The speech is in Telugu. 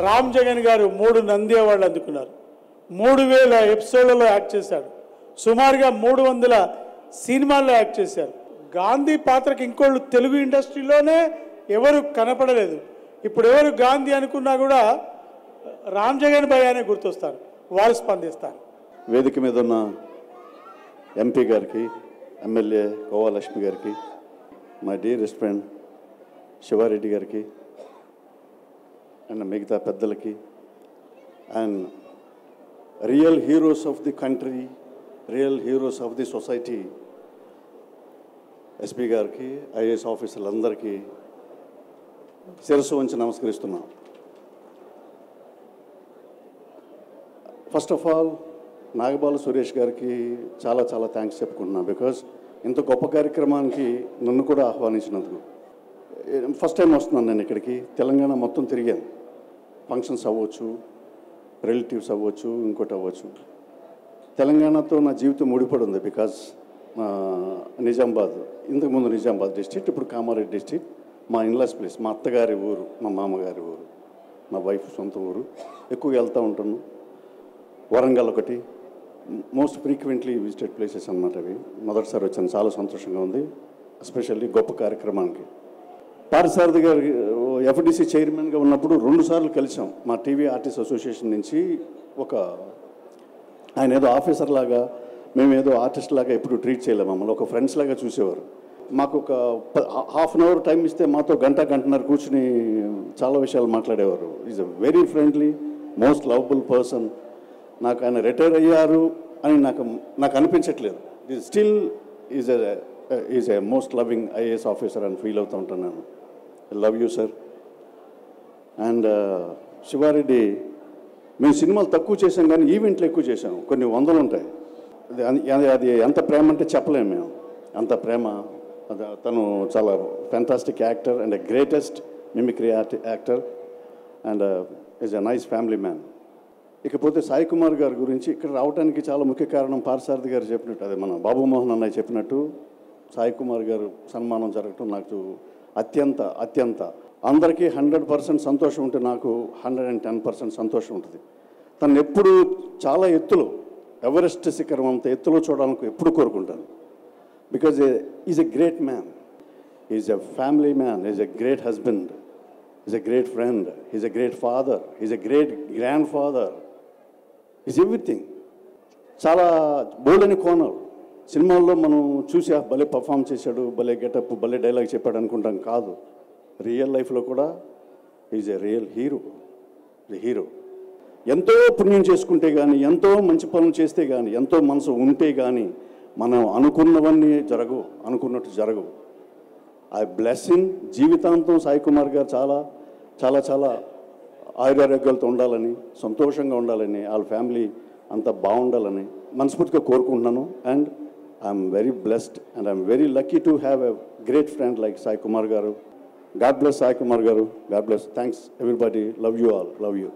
రామ్ జగన్ గారు 3 నంది అవార్డులు అందుకున్నారు. 3000 ఎపిసోడ్లలో యాక్ట్ చేశాడు. సుమారుగా 300 సినిమాల్లో యాక్ట్ చేశారు. గాంధీ పాత్రకి ఇంకోళ్ళు తెలుగు ఇండస్ట్రీలోనే ఎవరు కనపడలేదు. ఇప్పుడు ఎవరు గాంధీ అనుకున్నా కూడా రామ్ జగన్ భయ్య అనే గుర్తొస్తారు, వాళ్ళు స్పందిస్తారు. వేదిక మీద ఉన్న ఎంపీ గారికి, ఎమ్మెల్యే కోవాలక్ష్మి గారికి, మై డియరెస్ట్ ఫ్రెండ్ శివారెడ్డి గారికి అండ్ మిగతా పెద్దలకి and real heroes of the country, real heroes of the society SP గారికి, ఐఏఎస్ ఆఫీసర్లందరికీ శిరస్సు వంచి నమస్కరిస్తున్నాం. First of all Nagabala Suresh గారికి చాలా చాలా థ్యాంక్స్ చెప్పుకుంటున్నాను. బికాజ్ ఇంత గొప్ప కార్యక్రమానికి నన్ను కూడా ఆహ్వానించినందుకు. ఫస్ట్ టైం వస్తున్నాను నేను ఇక్కడికి. తెలంగాణ మొత్తం తిరిగాను. ఫంక్షన్స్ అవ్వచ్చు, రిలేటివ్స్ అవ్వచ్చు, ఇంకోటి అవ్వచ్చు. తెలంగాణతో నా జీవితం ముడిపడి ఉంది. బికాజ్ నిజామాబాద్, ఇంతకుముందు నిజామాబాద్ డిస్ట్రిక్ట్, ఇప్పుడు కామారెడ్డి డిస్ట్రిక్ట్. మా ఇన్లాస్ ప్లేస్, మా అత్తగారి ఊరు, మా మామగారి ఊరు, మా వైఫ్ సొంత ఊరు. ఎక్కువగా వెళ్తూ ఉంటాను. వరంగల్ ఒకటి మోస్ట్ ఫ్రీక్వెంట్లీ విజిటెడ్ ప్లేసెస్ అన్నమాట అవి. మొదటిసారి వచ్చాను, చాలా సంతోషంగా ఉంది. ఎస్పెషల్లీ గొప్ప కార్యక్రమానికి. పార్థసారథి గారు ఎఫ్డిసి చైర్మన్గా ఉన్నప్పుడు 2 సార్లు కలిసాం. మా టీవీ ఆర్టిస్ట్ అసోసియేషన్ నుంచి ఆయన ఏదో ఆఫీసర్ లాగా, మేము ఏదో ఆర్టిస్ట్ లాగా ఎప్పుడు ట్రీట్ చేయలేము. మమ్మల్ని ఒక ఫ్రెండ్స్ లాగా చూసేవారు. మాకు ఒక హాఫ్ అన్ అవర్ టైం ఇస్తే మాతో గంటన్నర కూర్చుని చాలా విషయాలు మాట్లాడేవారు. Is a very friendly, most lovable person. నాకు ఆయన రిటైర్ అయ్యారు అని నాకు అనిపించట్లేదు. Still is a most loving IAS officer అని ఫీల్ అవుతూ ఉంటాను నేను. Love you sir. And Siva Reddy, మేము సినిమాలు తక్కువ చేసాం కానీ ఈవెంట్లు ఎక్కువ చేసాం. కొన్ని 100 ఉంటాయి. అది ఎంత ప్రేమ అంటే చెప్పలేము మేము, అంత ప్రేమ. తను చాలా fantastic actor and greatest mimicry actor and is a nice family man. ఇకపోతే సాయి కుమార్ గారి గురించి ఇక్కడ రావడానికి చాలా ముఖ్య కారణం పార్థసారథి గారు చెప్పినట్టు, అదే మన బాబు మోహన్ అన్నయ్య చెప్పినట్టు, సాయి కుమార్ గారు సన్మానం జరగటం నాకు అత్యంత అందరికీ 100% సంతోషం ఉంటే నాకు 110% సంతోషం ఉంటుంది. తను ఎప్పుడు చాలా ఎత్తులో, ఎవరెస్ట్ శిఖరం అంత ఎత్తులో చూడాలని ఎప్పుడు కోరుకుంటాను. Because is a great man, is a family man, is a great husband, is a great friend, is a great father, is a great grand father, is everything. చాలా బోల్డని కోణం. సినిమాల్లో మనం చూసి భలే పర్ఫామ్ చేశాడు, భలే గెటప్, భలే డైలాగ్ చెప్పాడు అనుకుంటాం. కాదు, రియల్ లైఫ్లో కూడా ఈజ్ ఎ రియల్ హీరో. ఎంతో పుణ్యం చేసుకుంటే కానీ, ఎంతో మంచి పనులు చేస్తే కానీ, ఎంతో మనసు ఉంటే కానీ మనం అనుకున్నవన్నీ అనుకున్నట్టు జరగవు. I bless him. జీవితాంతం సాయి కుమార్ గారు చాలా చాలా చాలా ఆయురారోగ్యాలతో ఉండాలని, సంతోషంగా ఉండాలని, వాళ్ళ ఫ్యామిలీ అంతా బాగుండాలని మనస్ఫూర్తిగా కోరుకుంటున్నాను. And I'm very blessed and I'm very lucky to have a great friend like Sai Kumar గారు. గాడ్ బ్లెస్ సాయి కుమార్ గారు. God bless. Thanks everybody. Love you all. Love you.